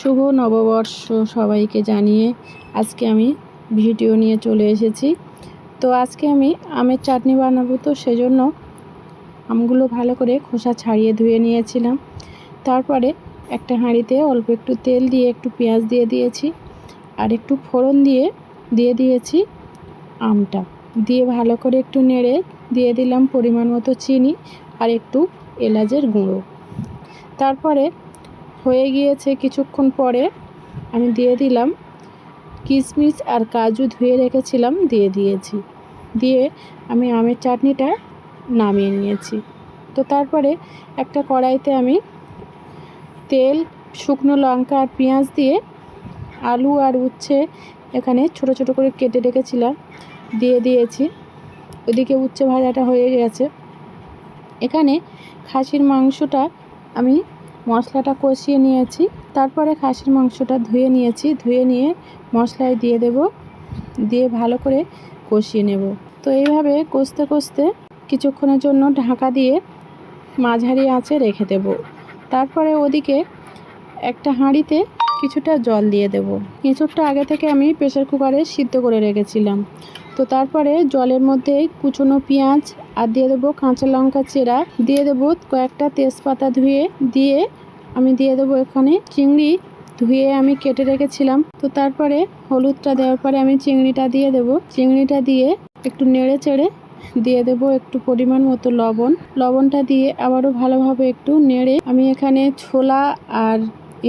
শুভ নববর্ষ সবাইকে জানিয়ে আজকে আমি ভিডিও নিয়ে চলে এসেছি। তো আজকে আমি আমের চাটনি বানাবো, তো সেজন্য আমগুলো ভালো করে খোসা ছাড়িয়ে ধুয়ে নিয়েছিলাম। তারপরে একটা হাঁড়িতে অল্প একটু তেল দিয়ে একটু পেঁয়াজ দিয়ে দিয়েছি, আর একটু ফোড়ন দিয়ে দিয়েছি আমটা দিয়ে ভালো করে একটু নেড়ে দিয়ে দিলাম পরিমাণ মতো চিনি আর একটু এলাচের গুঁড়ো। তারপরে হয়ে গিয়েছে কিছুক্ষণ পরে আমি দিয়ে দিলাম কিশমিশ আর কাজু ধুয়ে রেখেছিলাম, দিয়ে দিয়েছি। দিয়ে আমি আমের চাটনিটা নামিয়ে নিয়েছি। তো তারপরে একটা কড়াইতে আমি তেল, শুকনো লঙ্কা আর পেঁয়াজ দিয়ে আলু আর উচ্ছে এখানে ছোট ছোট করে কেটে রেখেছিলাম দিয়ে দিয়েছি। ওদিকে উচ্ছে ভাজাটা হয়ে গেছে। এখানে খাসির মাংসটা আমি মশলাটা কষিয়ে নিয়েছি। তারপরে খাসির মাংসটা ধুয়ে নিয়েছি, ধুয়ে নিয়ে মশলায় দিয়ে দেব, দিয়ে ভালো করে কষিয়ে নেব। তো এইভাবে কষতে কষতে কিছুক্ষণের জন্য ঢাকা দিয়ে মাঝারি আঁচে রেখে দেব। তারপরে ওদিকে একটা হাঁড়িতে কিছুটা জল দিয়ে দেব। এঁচোড়টা আগে থেকে আমি প্রেসার কুকারে সিদ্ধ করে রেখেছিলাম। তো তারপরে জলের মধ্যে কুচনো পেঁয়াজ আর দিয়ে দেবো কাঁচা লঙ্কা চেরা, দিয়ে দেবো কয়েকটা তেজপাতা ধুয়ে, দিয়ে আমি দিয়ে দেবো এখানে চিংড়ি ধুয়ে আমি কেটে রেখেছিলাম। তো তারপরে হলুদটা দেওয়ার পরে আমি চিংড়িটা দিয়ে দেবো। চিংড়িটা দিয়ে একটু নেড়ে চেড়ে দিয়ে দেবো একটু পরিমাণ মতো লবণটা দিয়ে আবারও ভালোভাবে একটু নেড়ে আমি এখানে ছোলা আর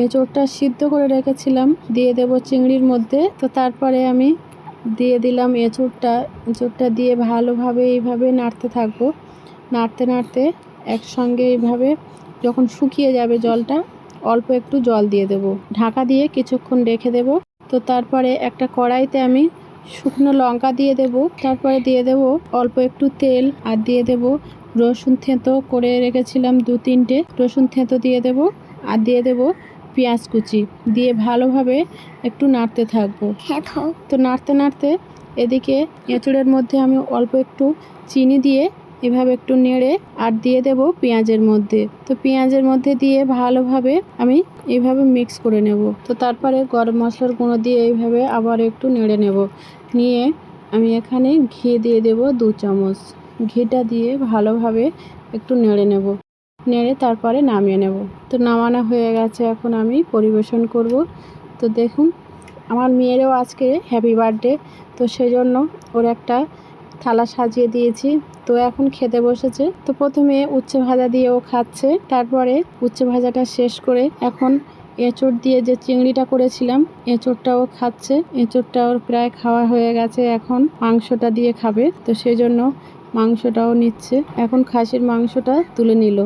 এঁচোড়টা সিদ্ধ করে রেখেছিলাম দিয়ে দেব চিংড়ির মধ্যে। তো তারপরে আমি দিয়ে দিলাম এঁচোড়টা দিয়ে ভালোভাবে এইভাবে নাড়তে থাকবো। নাড়তে নাড়তে একসঙ্গে এইভাবে যখন শুকিয়ে যাবে জলটা, অল্প একটু জল দিয়ে দেব, ঢাকা দিয়ে কিছুক্ষণ রেখে দেব। তো তারপরে একটা কড়াইতে আমি শুকনো লঙ্কা দিয়ে দেব, তারপরে দিয়ে দেব অল্প একটু তেল আর দিয়ে দেব রসুন থেঁতো করে রেখেছিলাম 2-3টে রসুন থেঁতো দিয়ে দেব, আর দিয়ে দেব পেঁয়াজ কুচি দিয়ে ভালোভাবে একটু নাড়তে থাকবো। তো নাড়তে নাড়তে এদিকে এঁচোড়ের মধ্যে আমি অল্প একটু চিনি দিয়ে এভাবে একটু নেড়ে আর দিয়ে দেব পেঁয়াজের মধ্যে। তো পেঁয়াজের মধ্যে দিয়ে ভালোভাবে আমি এইভাবে মিক্স করে নেব। তো তারপরে গরম মশলার গুঁড়ো দিয়ে এইভাবে আবার একটু নেড়ে নেব। নিয়ে আমি এখানে ঘি দিয়ে দেব 2 চামচ। ঘিটা দিয়ে ভালোভাবে একটু নেড়ে নেব, নেড়ে তারপরে নামিয়ে নেব। তো নামানো হয়ে গেছে, এখন আমি পরিবেশন করব। তো দেখুন আমার মেয়েরও আজকে হ্যাপি বার্থডে, তো সেজন্য ওর একটা থালা সাজিয়ে দিয়েছি। তো এখন খেতে বসেছে। তো প্রথমে উচ্ছে ভাজা দিয়ে ও খাচ্ছে, তারপরে উচ্ছে ভাজাটা শেষ করে এখন এঁচোড় দিয়ে যে চিংড়িটা করেছিলাম এঁচোড়টাও খাচ্ছে। এঁচোড়টা ওর প্রায় খাওয়া হয়ে গেছে, এখন মাংসটা দিয়ে খাবে। তো সেজন্য মাংসটাও নিচ্ছে। এখন খাসির মাংসটা তুলে নিল।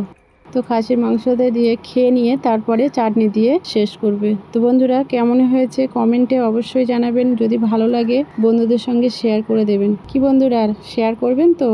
তো খাসির মাংসটা দিয়ে খেয়ে নিয়ে তারপরে চাটনি দিয়ে শেষ করবে। তো বন্ধুরা কেমন হয়েছে কমেন্টে অবশ্যই জানাবেন। যদি ভালো লাগে বন্ধুদের সঙ্গে শেয়ার করে দেবেন। কি বন্ধুরা শেয়ার করবেন তো?